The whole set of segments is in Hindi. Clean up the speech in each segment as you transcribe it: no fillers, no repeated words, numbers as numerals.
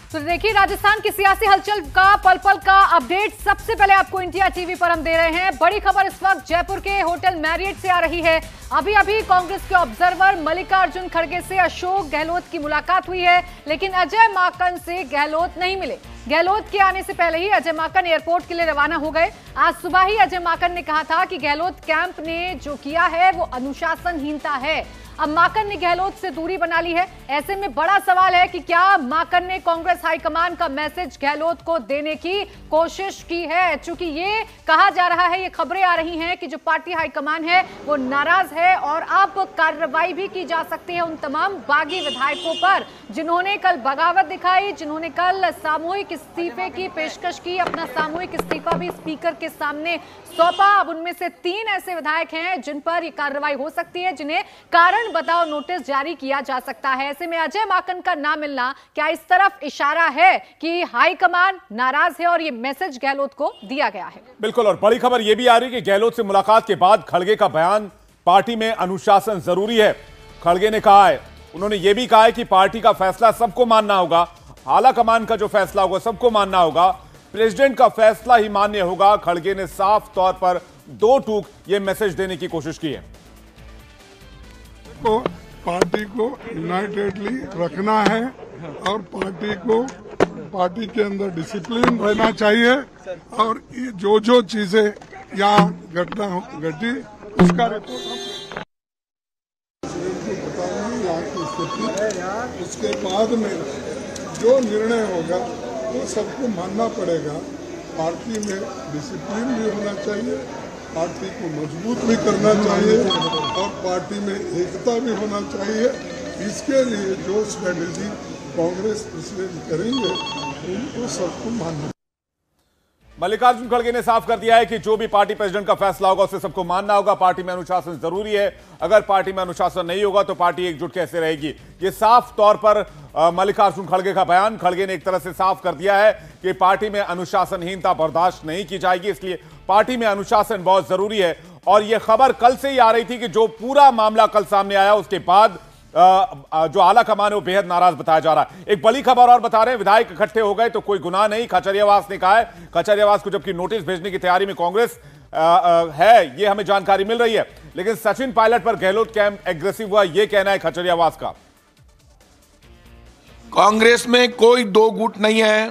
तो देखिए, राजस्थान की सियासी हलचल का पल पल का अपडेट सबसे पहले आपको इंडिया टीवी पर हम दे रहे हैं। बड़ी खबर इस वक्त जयपुर के होटल मैरियट से आ रही है। अभी अभी कांग्रेस के ऑब्जर्वर मल्लिकार्जुन खड़गे से अशोक गहलोत की मुलाकात हुई है, लेकिन अजय माकन से गहलोत नहीं मिले। गहलोत के आने से पहले ही अजय माकन एयरपोर्ट के लिए रवाना हो गए। आज सुबह ही अजय माकन ने कहा था कि गहलोत कैंप ने जो किया है वो अनुशासनहीनता है। अब माकन ने गहलोत से दूरी बना ली है। ऐसे में बड़ा सवाल है कि क्या माकन ने कांग्रेस हाईकमान का मैसेज गहलोत को देने की कोशिश की है, क्योंकि ये कहा जा रहा है, ये खबरें आ रही हैं कि जो पार्टी हाईकमान है वो नाराज है और अब कार्रवाई भी की जा सकती है उन तमाम बागी विधायकों पर जिन्होंने कल बगावत दिखाई, जिन्होंने कल सामूहिक इस्तीफे की पेशकश की। अपना सामूहिक इस्तीफा भी स्पीकर के सामने सौंपा। अब उनमें से 3 ऐसे विधायक हैं जिन पर यह कार्रवाई हो सकती है, जिन्हें कारण बताओ नोटिस जारी किया जा सकता है। ऐसे में अजय माकन का ना मिलना क्या इस तरफ इशारा है कि हाईकमान नाराज है और ये मैसेज गहलोत को दिया गया है? बिल्कुल। और बड़ी खबर यह भी आ रही है कि गहलोत से मुलाकात के बाद खड़गे का बयान, पार्टी में अनुशासन जरूरी है। खड़गे ने कहा है, उन्होंने यह भी कहा है कि पार्टी का फैसला सबको मानना होगा, आला कमान का जो फैसला होगा सबको मानना होगा, प्रेसिडेंट का फैसला ही मान्य होगा। खड़गे ने साफ तौर पर 2 टूक ये मैसेज देने की कोशिश की है। को पार्टी को यूनाइटेडली रखना है और पार्टी के अंदर डिसिप्लिन रहना चाहिए और ये जो चीजें यहाँ घटी उसका रिपोर्ट बताऊंगी यहाँ की स्थिति। उसके बाद में जो निर्णय होगा वो सबको मानना पड़ेगा। पार्टी में डिसिप्लिन भी होना चाहिए, पार्टी को मजबूत भी करना चाहिए और पार्टी में एकता भी होना चाहिए। इसके लिए जो स्ट्रेटेजी कांग्रेस प्रेसिडेंट करेंगे उनको सबको मानना। मल्लिकार्जुन खड़गे ने साफ कर दिया है कि जो भी पार्टी प्रेसिडेंट का फैसला होगा उसे सबको मानना होगा। पार्टी में अनुशासन जरूरी है, अगर पार्टी में अनुशासन नहीं होगा तो पार्टी एकजुट कैसे रहेगी। ये साफ तौर पर मल्लिकार्जुन खड़गे का बयान। खड़गे ने एक तरह से साफ कर दिया है कि पार्टी में अनुशासनहीनता बर्दाश्त नहीं की जाएगी, इसलिए पार्टी में अनुशासन बहुत जरूरी है। और यह खबर कल से ही आ रही थी कि जो पूरा मामला कल सामने आया उसके बाद जो आला कमान है वो बेहद नाराज बताया जा रहा है। एक बड़ी खबर और बता रहे हैं, विधायक इकट्ठे हो गए तो कोई गुनाह नहीं, खचरियावास ने कहा है। खचरियावास को जबकि नोटिस भेजने की तैयारी में कांग्रेस है, ये हमें जानकारी मिल रही है, लेकिन सचिन पायलट पर गहलोत कैंप एग्रेसिव हुआ, ये कहना है खचरियावास का। कांग्रेस में कोई 2 गुट नहीं है।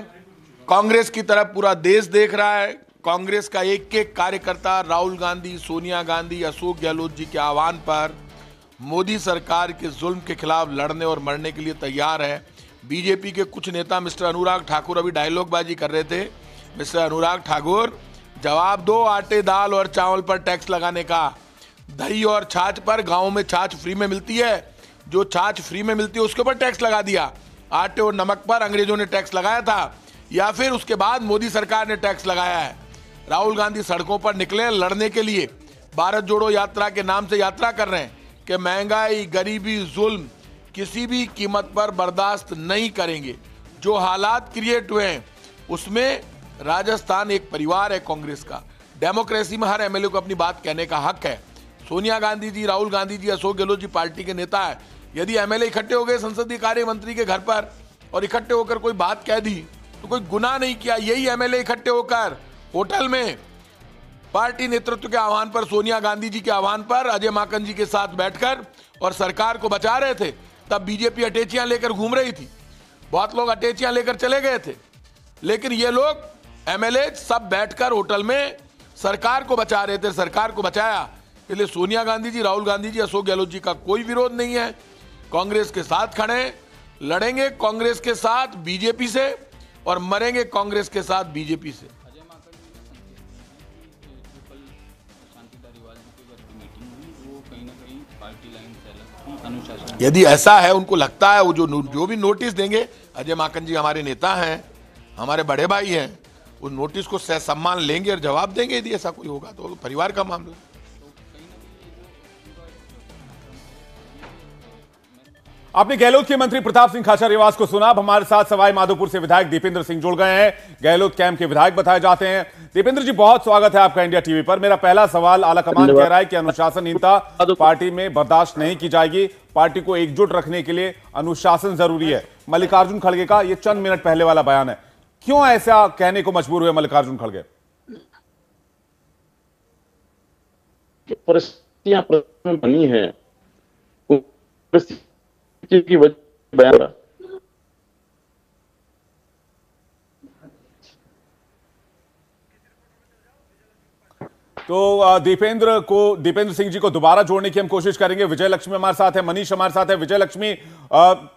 कांग्रेस की तरफ पूरा देश देख रहा है। कांग्रेस का एक एक कार्यकर्ता राहुल गांधी, सोनिया गांधी, अशोक गहलोत जी के आह्वान पर मोदी सरकार के जुल्म के खिलाफ लड़ने और मरने के लिए तैयार है। बीजेपी के कुछ नेता मिस्टर अनुराग ठाकुर अभी डायलॉगबाजी कर रहे थे। मिस्टर अनुराग ठाकुर, जवाब दो आटे, दाल और चावल पर टैक्स लगाने का। दही और छाछ पर, गाँव में छाछ फ्री में मिलती है, जो छाछ फ्री में मिलती है उसके ऊपर टैक्स लगा दिया। आटे और नमक पर अंग्रेजों ने टैक्स लगाया था या फिर उसके बाद मोदी सरकार ने टैक्स लगाया है। राहुल गांधी सड़कों पर निकले लड़ने के लिए, भारत जोड़ो यात्रा के नाम से यात्रा कर रहे हैं कि महंगाई, गरीबी, जुल्म किसी भी कीमत पर बर्दाश्त नहीं करेंगे। जो हालात क्रिएट हुए हैं उसमें राजस्थान एक परिवार है कांग्रेस का। डेमोक्रेसी में हर एमएलए को अपनी बात कहने का हक है। सोनिया गांधी जी, राहुल गांधी जी, अशोक गहलोत जी पार्टी के नेता है। यदि एमएलए इकट्ठे हो गए संसदीय कार्य मंत्री के घर पर और इकट्ठे होकर कोई बात कह दी तो कोई गुनाह नहीं किया। यही एमएलए इकट्ठे होकर होटल में पार्टी नेतृत्व के आह्वान पर, सोनिया गांधी जी के आह्वान पर अजय माकन जी के साथ बैठकर और सरकार को बचा रहे थे। तब बीजेपी अटैचियां लेकर घूम रही थी, बहुत लोग अटैचियां लेकर चले गए थे, लेकिन ये लोग एमएलए सब बैठकर होटल में सरकार को बचा रहे थे, सरकार को बचाया। इसलिए सोनिया गांधी जी, राहुल गांधी जी, अशोक गहलोत जी का कोई विरोध नहीं है। कांग्रेस के साथ खड़े, लड़ेंगे कांग्रेस के साथ बीजेपी से और मरेंगे कांग्रेस के साथ बीजेपी से। यदि ऐसा है, उनको लगता है, वो जो भी नोटिस देंगे, अजय माकन जी हमारे नेता हैं, हमारे बड़े भाई हैं, उस नोटिस को सम्मान लेंगे और जवाब देंगे। यदि ऐसा कोई होगा तो परिवार का मामला। आपने गहलोत के मंत्री प्रताप सिंह खाचरियावास को सुना। अब हमारे साथ सवाई माधोपुर से विधायक दीपेंद्र सिंह जुड़ गए हैं, गहलोत कैंप के विधायक बताए जाते हैं। दीपेंद्र जी, बहुत स्वागत है आपका इंडिया टीवी पर। मेरा पहला सवाल, आलाकमान कह रहा है कि अनुशासनहीनता पार्टी में बर्दाश्त नहीं की जाएगी, पार्टी को एकजुट रखने के लिए अनुशासन जरूरी है। मल्लिकार्जुन खड़गे का ये चंद मिनट पहले वाला बयान है। क्यों ऐसा कहने को मजबूर हुए मल्लिकार्जुन खड़गे? परिस्थितियां में बनी है, परिस्थिति की वजह बयान। तो दीपेंद्र सिंह जी को दोबारा जोड़ने की हम कोशिश करेंगे। विजय लक्ष्मी हमारे साथ है, मनीष हमारे साथ है। विजय लक्ष्मी,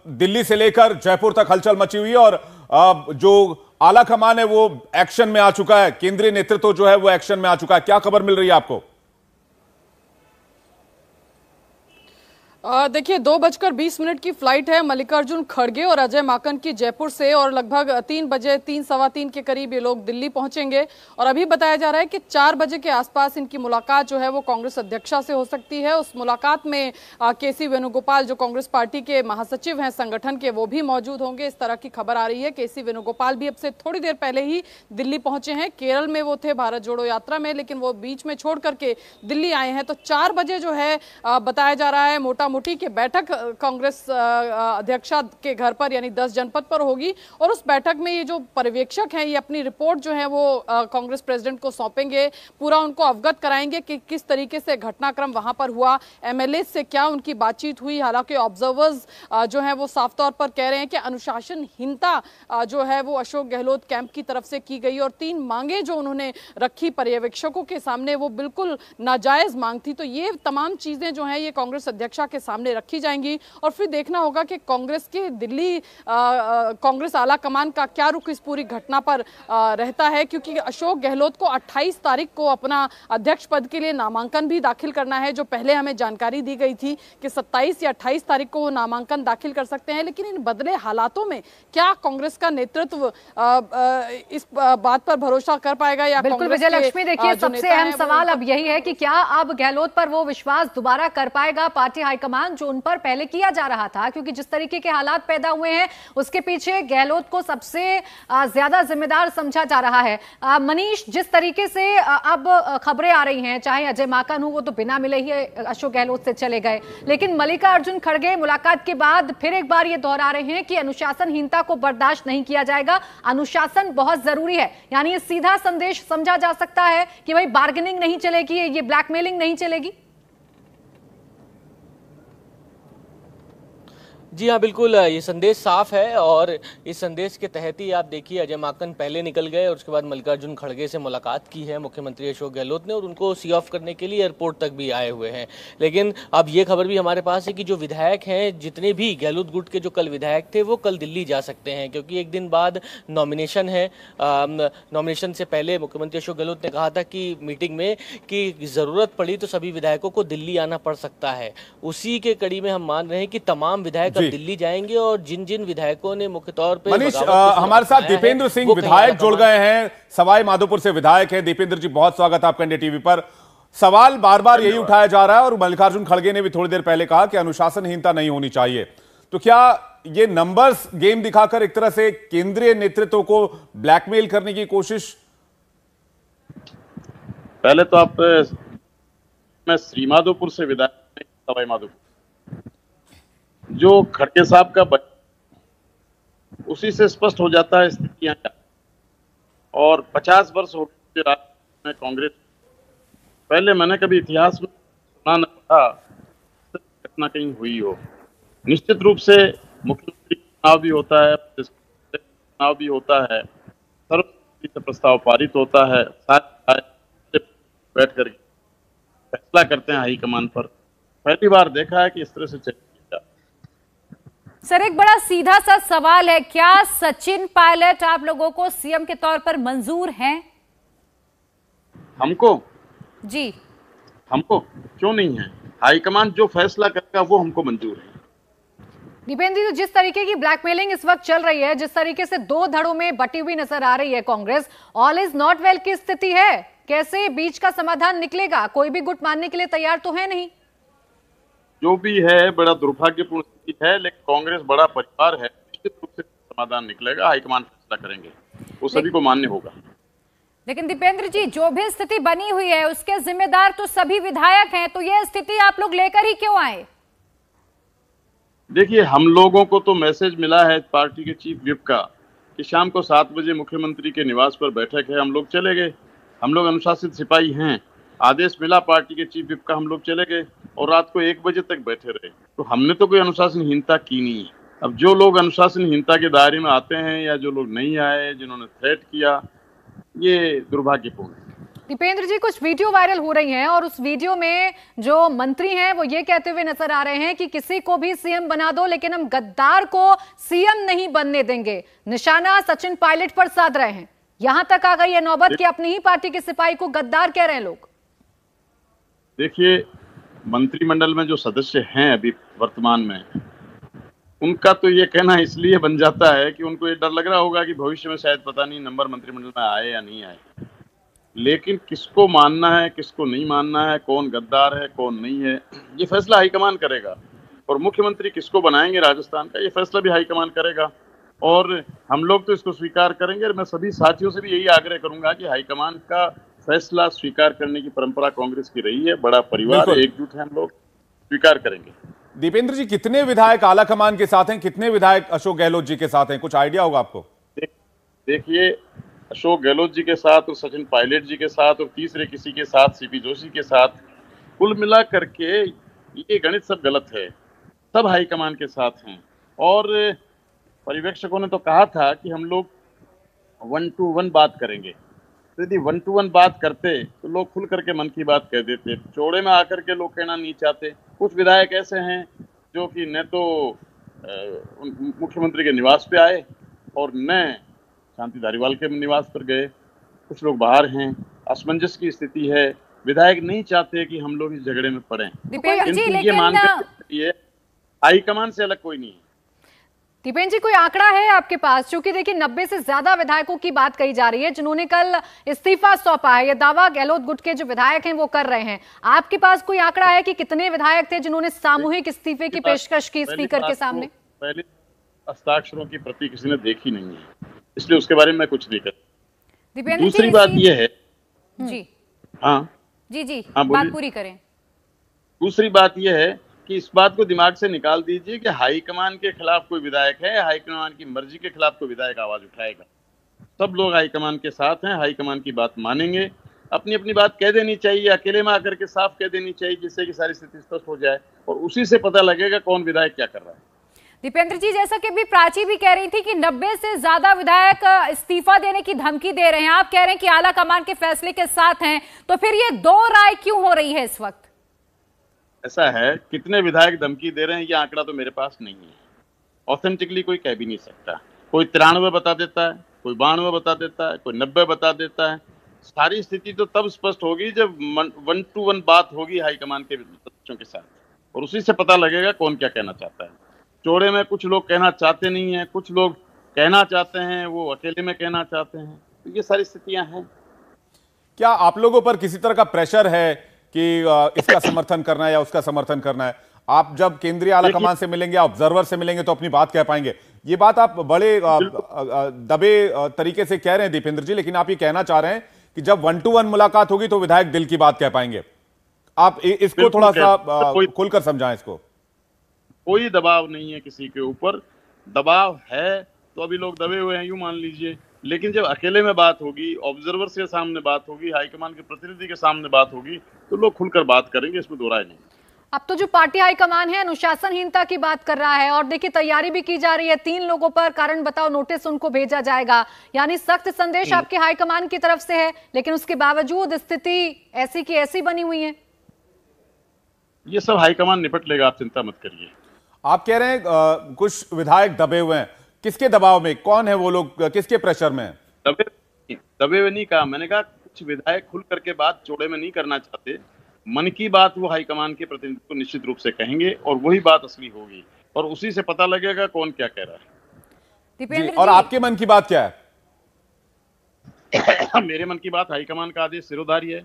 दिल्ली से लेकर जयपुर तक हलचल मची हुई है और जो आला कमान है वो एक्शन में आ चुका है, केंद्रीय नेतृत्व जो है वो एक्शन में आ चुका है। क्या खबर मिल रही है आपको? देखिए 2:20 की फ्लाइट है मल्लिकार्जुन खड़गे और अजय माकन की जयपुर से, और लगभग 3 बजे 3-3:15 के करीब ये लोग दिल्ली पहुंचेंगे। और अभी बताया जा रहा है कि 4 बजे के आसपास इनकी मुलाकात जो है वो कांग्रेस अध्यक्षा से हो सकती है। उस मुलाकात में केसी वेणुगोपाल जो कांग्रेस पार्टी के महासचिव हैं संगठन के, वो भी मौजूद होंगे, इस तरह की खबर आ रही है। केसी वेणुगोपाल भी अब से थोड़ी देर पहले ही दिल्ली पहुंचे हैं। केरल में वो थे भारत जोड़ो यात्रा में, लेकिन वो बीच में छोड़ करके दिल्ली आए हैं। तो 4 बजे जो है बताया जा रहा है मोटा मोटी की बैठक कांग्रेस अध्यक्षा के घर पर यानी 10 जनपद पर होगी। और उस बैठक में ये जो पर्यवेक्षक हैं ये अपनी रिपोर्ट जो है वो कांग्रेस प्रेसिडेंट को सौंपेंगे, पूरा उनको अवगत कराएंगे कि किस तरीके से घटनाक्रम वहां पर हुआ, एमएलए से क्या उनकी बातचीत हुई। हालांकि ऑब्जर्वर्स जो है वो साफ तौर पर कह रहे हैं कि अनुशासनहीनता जो है वो अशोक गहलोत कैंप की तरफ से की गई और 3 मांगे जो उन्होंने रखी पर्यवेक्षकों के सामने वो बिल्कुल नाजायज मांग थी। तो ये तमाम चीजें जो है ये कांग्रेस अध्यक्षा के सामने रखी जाएंगी और फिर देखना होगा कि कांग्रेस के दिल्ली कांग्रेस आला कमान का क्या रुख इस पूरी घटना पर रहता है, क्योंकि अशोक गहलोत को 28 तारीख को अपना अध्यक्ष पद के लिए नामांकन भी दाखिल करना है। जो पहले हमें जानकारी दी गई थी कि 27 या 28 तारीख को वो नामांकन दाखिल कर सकते हैं, लेकिन इन बदले हालातों में क्या कांग्रेस का नेतृत्व इस बात पर भरोसा कर पाएगा या बिल्कुल विजय लक्ष्मी, देखिए सबसे अहम सवाल अब यही है कि क्या अब गहलोत पर वो विश्वास दोबारा कर पाएगा पार्टी हाईकमान जो उन पर पहले किया जा रहा था, क्योंकि जिस तरीके के हालात पैदा हुए हैं उसके पीछे गहलोत को सबसे ज्यादा जिम्मेदार समझा जा रहा है। मनीष, जिस तरीके से अब खबरें आ रही हैं, चाहे अजय माकन हो वो तो बिना मिले ही अशोक गहलोत से चले गए, लेकिन मल्लिकार्जुन खड़गे मुलाकात के बाद फिर एक बार ये दोहरा रहे हैं कि अनुशासनहीनता को बर्दाश्त नहीं किया जाएगा, अनुशासन बहुत जरूरी है। यानी ये सीधा संदेश समझा जा सकता है कि भाई बार्गेनिंग नहीं चलेगी, ये ब्लैकमेलिंग नहीं चलेगी। जी हाँ, बिल्कुल ये संदेश साफ है और इस संदेश के तहत ही आप देखिए अजय माकन पहले निकल गए और उसके बाद मल्लिकार्जुन खड़गे से मुलाकात की है मुख्यमंत्री अशोक गहलोत ने और उनको सी ऑफ करने के लिए एयरपोर्ट तक भी आए हुए हैं। लेकिन अब ये खबर भी हमारे पास है कि जो विधायक हैं, जितने भी गहलोत गुट के जो कल विधायक थे वो कल दिल्ली जा सकते हैं, क्योंकि एक दिन बाद नॉमिनेशन है। नॉमिनेशन से पहले मुख्यमंत्री अशोक गहलोत ने कहा था कि मीटिंग में कि ज़रूरत पड़ी तो सभी विधायकों को दिल्ली आना पड़ सकता है। उसी के कड़ी में हम मान रहे हैं कि तमाम विधायक दिल्ली जाएंगे और जिन जिन विधायकों ने मुख्य तौर पर मनीष, हमारे साथ दीपेंद्र सिंह विधायक जुड़ गए हैं, सवाई माधोपुर से विधायक हैं। दीपेंद्र जी, बहुत स्वागत है आपका इंडिया टीवी पर। सवाल बार बार यही उठाया जा रहा है और मल्लिकार्जुन खड़गे ने भी थोड़ी देर पहले कहा कि अनुशासनहीनता नहीं होनी चाहिए। तो क्या ये नंबर्स गेम दिखाकर एक तरह से केंद्रीय नेतृत्व को ब्लैकमेल करने की कोशिश? पहले तो मैं श्रीमाधोपुर से विधायक सवाई माधोपुर, जो खड़गे साहब का उसी से स्पष्ट हो जाता है स्थितियां क्या। और 50 वर्ष हो गए राज्य में कांग्रेस, पहले मैंने कभी इतिहास में सुना न था घटना कहीं हुई हो। निश्चित रूप से मुख्यमंत्री चुनाव भी होता है, चुनाव भी होता है, सर्वसम्मति से प्रस्ताव पारित होता है, सारे बैठ कर फैसला करते हैं हाईकमान पर। पहली बार देखा है कि इस तरह से चल। सर, एक बड़ा सीधा सा सवाल है, क्या सचिन पायलट आप लोगों को सीएम के तौर पर मंजूर हैं? हमको जी, हमको क्यों नहीं है? हाईकमान जो फैसला करेगा वो हमको मंजूर है। दीपेंद्र जी, जिस तरीके की ब्लैकमेलिंग इस वक्त चल रही है, जिस तरीके से 2 धड़ों में बटी हुई नजर आ रही है Congress, all is not well की स्थिति है, कैसे बीच का समाधान निकलेगा? कोई भी गुट मानने के लिए तैयार तो है नहीं। जो भी है बड़ा दुर्भाग्यपूर्ण स्थिति है, लेकिन कांग्रेस बड़ा परिवार है, निश्चित रूप से समाधान निकलेगा, हाईकमान फैसला करेंगे, वो सभी को मान्य होगा। लेकिन दीपेंद्र जी, जो भी स्थिति बनी हुई है उसके जिम्मेदार तो सभी विधायक हैं, तो यह स्थिति आप लोग लेकर ही क्यों आए? देखिए, हम लोगों को तो मैसेज मिला है पार्टी के चीफ व्हिप का कि शाम को 7 बजे मुख्यमंत्री के निवास पर बैठक है। हम लोग चले गए। हम लोग अनुशासित सिपाही हैं। आदेश मिला पार्टी के चीफ व्हिप का, हम लोग चले गए और रात को 1 बजे तक बैठे रहे। तो हमने तो कोई अनुशासनहीनता की नहीं है। अब जो लोग अनुशासनहीनता के दायरे में आते हैं या जो लोग नहीं आए, जिन्होंने थ्रेट किया, ये दुर्भाग्यपूर्ण है। दीपेंद्र जी, कुछ वीडियो वायरल हो रही हैं और उस वीडियो में जो मंत्री हैं वो ये कहते हुए नजर आ रहे हैं कि किसी को भी सीएम बना दो लेकिन हम गद्दार को सीएम नहीं बनने देंगे। निशाना सचिन पायलट पर साध रहे हैं। यहां तक आ गई है नौबत कि अपनी ही पार्टी के सिपाही को गद्दार कह रहे हैं लोग। देखिए, मंत्रिमंडल में जो सदस्य हैं अभी वर्तमान में, उनका तो ये कहना इसलिए बन जाता है कि उनको ये डर लग रहा होगा कि भविष्य में शायद पता नहीं नंबर मंत्रिमंडल में आए या नहीं आए। लेकिन किसको मानना है, किसको नहीं मानना है, कौन गद्दार है, कौन नहीं है, ये फैसला हाईकमान करेगा। और मुख्यमंत्री किसको बनाएंगे राजस्थान का, ये फैसला भी हाईकमान करेगा। और हम लोग तो इसको स्वीकार करेंगे। और मैं सभी साथियों से भी यही आग्रह करूंगा कि हाईकमान का फैसला स्वीकार करने की परंपरा कांग्रेस की रही है। बड़ा परिवार, एकजुट है, हम लोग स्वीकार करेंगे। दीपेंद्र जी, कितने विधायक आला कमान के साथ हैं, कितने विधायक अशोक गहलोत जी के साथ हैं, कुछ आइडिया होगा आपको? देखिए, अशोक गहलोत जी के साथ और सचिन पायलट जी के साथ और तीसरे किसी के साथ, सीपी जोशी के साथ, कुल मिला करके ये गणित सब गलत है। सब हाईकमान के साथ हैं। और पर्यवेक्षकों ने तो कहा था कि हम लोग 1 to 1 बात करेंगे। तो यदि 1 to 1 बात करते तो लोग खुल करके मन की बात कह देते। चौड़े में आकर के लोग कहना नहीं चाहते। कुछ विधायक ऐसे हैं जो कि न तो मुख्यमंत्री के निवास पे आए और न शांति धारीवाल के निवास पर गए। कुछ लोग बाहर हैं। असमंजस की स्थिति है। विधायक नहीं चाहते कि हम लोग इस झगड़े में पड़ें। ये मानकर ये हाईकमान से अलग कोई नहीं है। दीपेंद्र जी, कोई आंकड़ा है आपके पास? क्योंकि देखिए 90 से ज्यादा विधायकों की बात कही जा रही है जिन्होंने कल इस्तीफा सौंपा है। ये दावा गहलोत गुट के जो विधायक हैं वो कर रहे हैं। आपके पास कोई आंकड़ा है कि कितने विधायक थे जिन्होंने सामूहिक इस्तीफे की पेशकश की स्पीकर के सामने? पहले हस्ताक्षरों की प्रति किसी ने देखी नहीं है, इसलिए उसके बारे में मैं कुछ नहीं कर। दूसरी बात यह है जी, हाँ जी, बात पूरी करें। दूसरी बात यह है कि इस बात को दिमाग से निकाल दीजिए कि हाईकमान के खिलाफ कोई विधायक है या हाईकमान की मर्जी के खिलाफ कोई विधायक आवाज उठाएगा। सब लोग हाईकमान के साथ हैं। हाईकमान की बात मानेंगे। अपनी अपनी बात कह देनी चाहिए, अकेले में आकर के साफ कह देनी चाहिए, जिससे कि सारी स्थिति स्पष्ट हो जाए और उसी से पता लगेगा कौन विधायक क्या कर रहा है। दीपेंद्र जी, जैसा कि भी प्राची भी कह रही थी कि 90 से ज्यादा विधायक इस्तीफा देने की धमकी दे रहे हैं। आप कह रहे हैं कि आला कमान के फैसले के साथ हैं, तो फिर ये दो राय क्यों हो रही है इस वक्त? ऐसा है, कितने विधायक धमकी दे रहे हैं ये आंकड़ा तो मेरे पास नहीं है। ऑथेंटिकली कोई कह भी नहीं सकता। कोई 93 बता देता है, कोई 92 बता देता है, कोई 90 बता देता है। सारी स्थिति तो तब स्पष्ट होगी जब 1 to 1 बात होगी हाईकमान के सदस्यों के साथ, और उसी से पता लगेगा कौन क्या कहना चाहता है। चौड़े में कुछ लोग कहना चाहते नहीं है, कुछ लोग कहना चाहते हैं, वो अकेले में कहना चाहते हैं। तो ये सारी स्थितियां हैं। क्या आप लोगों पर किसी तरह का प्रेशर है कि इसका समर्थन करना है या उसका समर्थन करना है? आप जब केंद्रीय आला कमान से मिलेंगे, ऑब्जर्वर से मिलेंगे तो अपनी बात कह पाएंगे। ये बात आप बड़े दबे तरीके से कह रहे हैं दीपेंद्र जी, लेकिन आप ये कहना चाह रहे हैं कि जब 1 to 1 मुलाकात होगी तो विधायक दिल की बात कह पाएंगे। आप इसको थोड़ा सा खुलकर समझाएं। इसको कोई दबाव नहीं है किसी के ऊपर। दबाव है तो अभी लोग दबे हुए हैं, यूं मान लीजिए। लेकिन जब अकेले में बात होगी, ऑब्जर्वर के सामने बात होगी, हाईकमान के प्रतिनिधि के सामने बात होगी, तो लोग खुलकर बात करेंगे, इसमें दो राय नहीं। अब तो जो पार्टी हाईकमान है अनुशासनहीनता की बात कर रहा है और देखिए तैयारी भी की जा रही है। 3 लोगों पर कारण बताओ नोटिस उनको भेजा जाएगा, यानी सख्त संदेश आपके हाईकमान की तरफ से है। लेकिन उसके बावजूद स्थिति ऐसी की ऐसी बनी हुई है। ये सब हाईकमान निपट लेगा, आप चिंता मत करिए। आप कह रहे हैं कुछ विधायक दबे हुए हैं। किसके दबाव में? कौन है वो लोग? किसके प्रेशर में? दबे हुए नहीं कहा मैंने, कहा कुछ विधायक खुल करके बात चौड़े में नहीं करना चाहते। मन की बात वो हाईकमान के प्रतिनिधि को निश्चित रूप से कहेंगे और वही बात असली होगी और उसी से पता लगेगा कौन क्या कह रहा है। और आपके मन की बात क्या है? मेरे मन की बात हाईकमान का आदेश सिरोधारी है।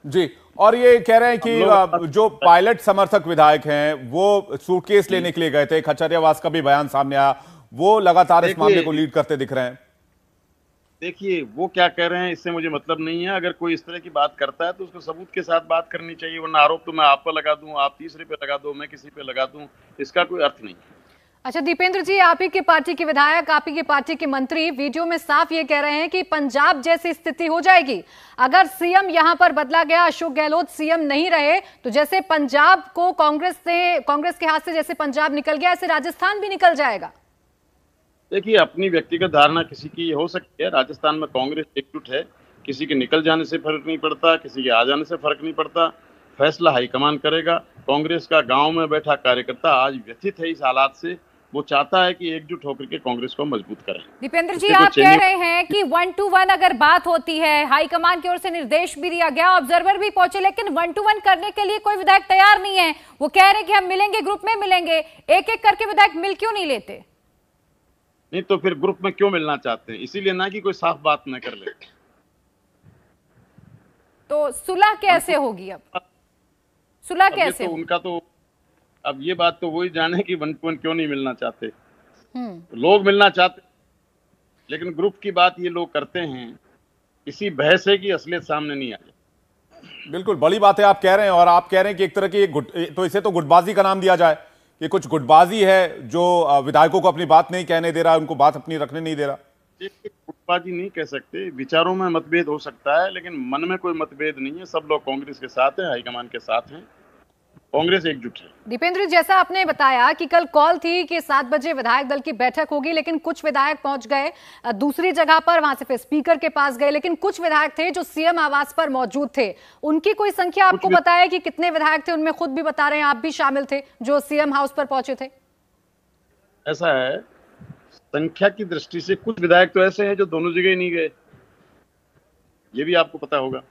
जी, और ये कह रहे हैं कि जो पायलट समर्थक विधायक हैं वो सूटकेस लेने के लिए गए थे। खचरियावास का भी बयान सामने आया, वो लगातार इस मामले को लीड करते दिख रहे हैं। देखिए वो क्या कह रहे हैं इससे मुझे मतलब नहीं है। अगर कोई इस तरह की बात करता है तो उसको सबूत के साथ बात करनी चाहिए, वरना आरोप तो मैं आप पर लगा दूं, आप तीसरे पे लगा दो, मैं किसी पे लगा दूं, इसका कोई अर्थ नहीं है। अच्छा दीपेंद्र जी, आप ही की पार्टी के विधायक, आप ही की पार्टी के मंत्री वीडियो में साफ ये कह रहे हैं कि पंजाब जैसी स्थिति हो जाएगी अगर सीएम यहां पर बदला गया, अशोक गहलोत सीएम नहीं रहे, तो जैसे पंजाब को कांग्रेस के हाथ से जैसे पंजाब निकल गया, ऐसे राजस्थान भी निकल जाएगा। देखिए अपनी व्यक्तिगत धारणा किसी की हो सकती है। राजस्थान में कांग्रेस एकजुट है, किसी के निकल जाने से फर्क नहीं पड़ता, किसी के आ जाने से फर्क नहीं पड़ता, फैसला हाईकमान करेगा। कांग्रेस का गांव में बैठा कार्यकर्ता आज व्यथित है इस हालात से, वो चाहता है कि एकजुट होकर के कांग्रेस को मजबूत करें। दीपेंद्र जी, आप कह रहे हैं कि 1 to 1 अगर बात होती है, हाईकमान की ओर से निर्देश भी दिया गया, ऑब्जर्वर भी पहुंचे, लेकिन 1 to 1 करने के लिए कोई विधायक तैयार नहीं है। वो कह रहे हैं कि हम मिलेंगे, ग्रुप में मिलेंगे, एक एक करके विधायक मिल क्यों नहीं लेते? नहीं तो फिर ग्रुप में क्यों मिलना चाहते हैं? इसीलिए ना कि कोई साफ बात न कर ले। तो सुलह कैसे होगी? अब सुलह कैसे? तो उनका तो अब ये बात तो वही जाने कि 1 to 1 क्यों नहीं मिलना चाहते। लोग मिलना चाहते, लेकिन ग्रुप की बात ये लोग करते हैं इसी भय से कि असलियत सामने नहीं आ जाए। बिल्कुल बड़ी बात है आप कह रहे हैं, और आप कह रहे हैं कि एक तरह की तो इसे तो गुटबाजी का नाम दिया जाए कि कुछ गुटबाजी है जो विधायकों को अपनी बात नहीं कहने दे रहा, उनको बात अपनी रखने नहीं दे रहा। गुटबाजी नहीं कह सकते, विचारों में मतभेद हो सकता है, लेकिन मन में कोई मतभेद नहीं है। सब लोग कांग्रेस के साथ हैं, हाईकमान के साथ हैं, कांग्रेस एकजुट है। दीपेंद्र, जैसा आपने बताया कि कल कॉल थी कि 7 बजे विधायक दल की बैठक होगी, लेकिन कुछ विधायक पहुंच गए दूसरी जगह पर, वहां से फिर स्पीकर के पास गए, लेकिन कुछ विधायक थे जो सीएम आवास पर मौजूद थे। उनकी कोई संख्या आपको बताया कि कितने विधायक थे? उनमें खुद भी बता रहे हैं आप भी शामिल थे जो सीएम हाउस पर पहुंचे थे। ऐसा है, संख्या की दृष्टि से कुछ विधायक तो ऐसे हैं जो दोनों जगह नहीं गए, ये भी आपको पता होगा।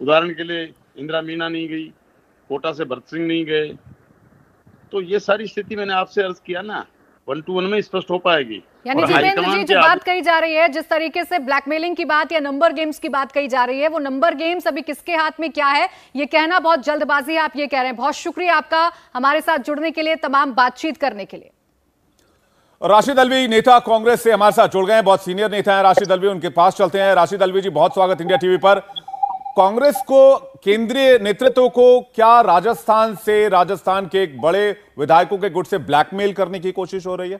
उदाहरण के लिए इंदिरा मीना नहीं गई, कोटा से भरत सिंह नहीं गए, तो ये सारी स्थिति मैंने आपसे अर्ज किया ना, 1 to 1 में स्पष्ट हो पाएगी। यानी दीपेंद्र जी, जो बात कही जा रही है, जिस तरीके से ब्लैकमेलिंग की बात या नंबर गेम्स की बात कही जा रही है, वो नंबर गेम्स अभी किसके हाथ में क्या है ये कहना बहुत जल्दबाजी है, आप ये कह रहे हैं। बहुत शुक्रिया आपका हमारे साथ जुड़ने के लिए, तमाम बातचीत करने के लिए। राशिद अल्वी नेता कांग्रेस से हमारे साथ जुड़ गए हैं, बहुत सीनियर नेता हैं राशिद अल्वी, उनके पास चलते हैं। राशिद अल्वी जी, बहुत स्वागत इंडिया टीवी पर। कांग्रेस को, केंद्रीय नेतृत्व को क्या राजस्थान के एक बड़े विधायकों के गुट से ब्लैकमेल करने की कोशिश हो रही है?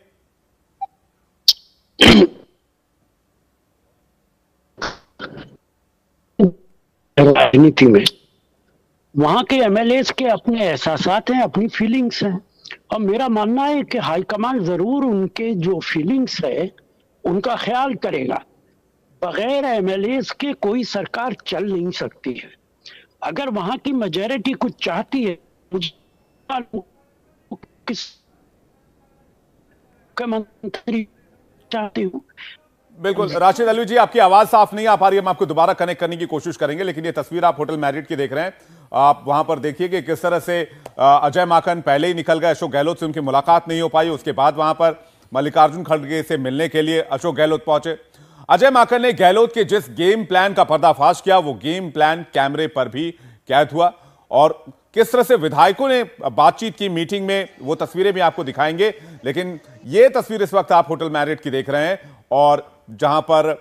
राजनीति में वहां के एमएलए के अपने एहसासात हैं, अपनी फीलिंग्स हैं, और मेरा मानना है कि हाईकमान जरूर उनके जो फीलिंग्स है उनका ख्याल करेगा। बगैर एमएलए के कोई सरकार चल नहीं सकती है। अगर वहां की मेजॉरिटी कुछ चाहती है, किस मुख्यमंत्री चाहती हूँ। बिल्कुल राशिद अल्वी जी, आपकी आवाज साफ नहीं आ पा रही है, हम आपको दोबारा कनेक्ट करने की कोशिश करेंगे, लेकिन ये तस्वीर आप होटल मैरियट की देख रहे हैं, आप वहां पर देखिए कि किस तरह से अजय माकन पहले ही निकल गए, अशोक गहलोत से उनकी मुलाकात नहीं हो पाई, उसके बाद वहां पर मल्लिकार्जुन खड़गे से मिलने के लिए अशोक गहलोत पहुंचे। अजय माकन ने गहलोत के जिस गेम प्लान का पर्दाफाश किया, वो गेम प्लान कैमरे पर भी कैद हुआ, और किस तरह से विधायकों ने बातचीत की मीटिंग में, वो तस्वीरें भी आपको दिखाएंगे। लेकिन ये तस्वीर इस वक्त आप होटल मैरियट की देख रहे हैं, और जहां पर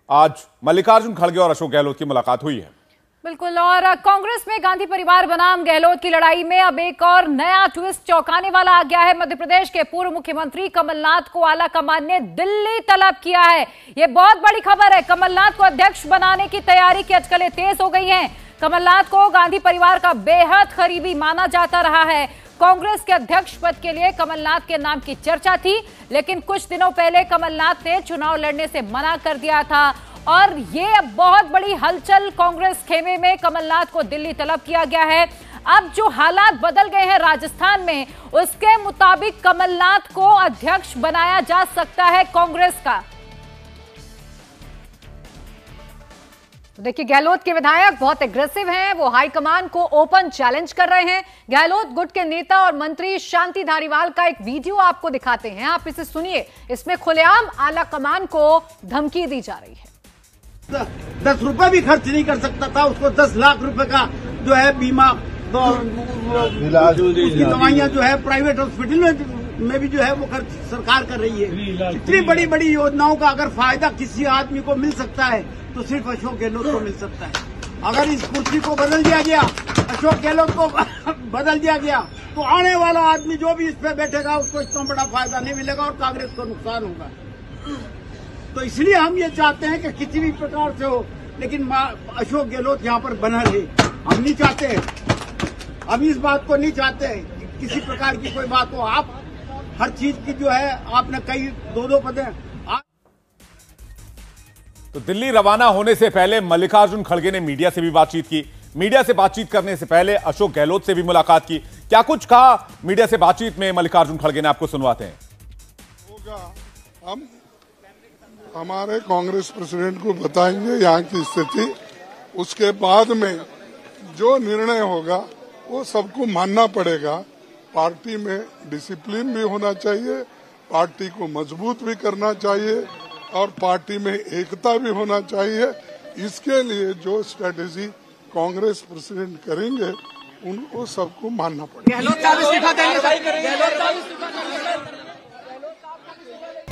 आज मल्लिकार्जुन खड़गे और अशोक गहलोत की मुलाकात हुई है। बिल्कुल, और कांग्रेस में गांधी परिवार बनाम गहलोत की लड़ाई में अब एक और नया ट्विस्ट चौंकाने वाला आ गया है। मध्य प्रदेश के पूर्व मुख्यमंत्री कमलनाथ को आला कमान ने दिल्ली तलब किया है। यह बहुत बड़ी खबर है। कमलनाथ को अध्यक्ष बनाने की तैयारी की अटकलें तेज हो गई हैं। कमलनाथ को गांधी परिवार का बेहद करीबी माना जाता रहा है। कांग्रेस के अध्यक्ष पद के लिए कमलनाथ के नाम की चर्चा थी, लेकिन कुछ दिनों पहले कमलनाथ ने चुनाव लड़ने से मना कर दिया था, और ये अब बहुत बड़ी हलचल कांग्रेस खेमे में कमलनाथ को दिल्ली तलब किया गया है। अब जो हालात बदल गए हैं राजस्थान में, उसके मुताबिक कमलनाथ को अध्यक्ष बनाया जा सकता है कांग्रेस का। तो देखिए, गहलोत के विधायक बहुत एग्रेसिव हैं, वो हाईकमान को ओपन चैलेंज कर रहे हैं। गहलोत गुट के नेता और मंत्री शांति धारीवाल का एक वीडियो आपको दिखाते हैं, आप इसे सुनिए। इसमें खुलेआम आला कमान को धमकी दी जा रही है। 10 रुपए भी खर्च नहीं कर सकता था, उसको 10 लाख रुपए का जो है बीमा, उसकी दवाइयां जो है प्राइवेट हॉस्पिटल में में भी जो है वो खर्च सरकार कर रही है। इतनी बड़ी बड़ी योजनाओं का अगर फायदा किसी आदमी को मिल सकता है तो सिर्फ अशोक गहलोत को मिल सकता है। अगर इस कुर्सी को बदल दिया गया, अशोक गहलोत को बदल दिया गया, तो आने वाला आदमी जो भी इस पे बैठेगा उसको इतना बड़ा फायदा नहीं मिलेगा और कांग्रेस को नुकसान होगा। तो इसलिए हम ये चाहते हैं कि किसी भी प्रकार से हो, लेकिन अशोक गहलोत यहाँ पर बना रहे। हम नहीं चाहते, हम इस बात को नहीं चाहते कि किसी प्रकार की कोई बात हो। आप हर चीज की जो है आपने कई दो पदे। तो दिल्ली रवाना होने से पहले मल्लिकार्जुन खड़गे ने मीडिया से भी बातचीत की। मीडिया से बातचीत करने से पहले अशोक गहलोत से भी मुलाकात की। क्या कुछ कहा मीडिया से बातचीत में मल्लिकार्जुन खड़गे ने, आपको सुनवाते हैं। हम हमारे कांग्रेस प्रेसिडेंट को बताएंगे यहाँ की स्थिति, उसके बाद में जो निर्णय होगा वो सबको मानना पड़ेगा। पार्टी में डिसिप्लिन भी होना चाहिए, पार्टी को मजबूत भी करना चाहिए और पार्टी में एकता भी होना चाहिए। इसके लिए जो स्ट्रेटेजी कांग्रेस प्रेसिडेंट करेंगे उनको सबको मानना पड़ेगा।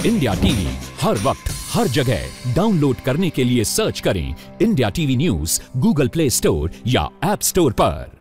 इंडिया टीवी हर वक्त हर जगह डाउनलोड करने के लिए सर्च करें India TV news Google play store या ऐप स्टोर पर।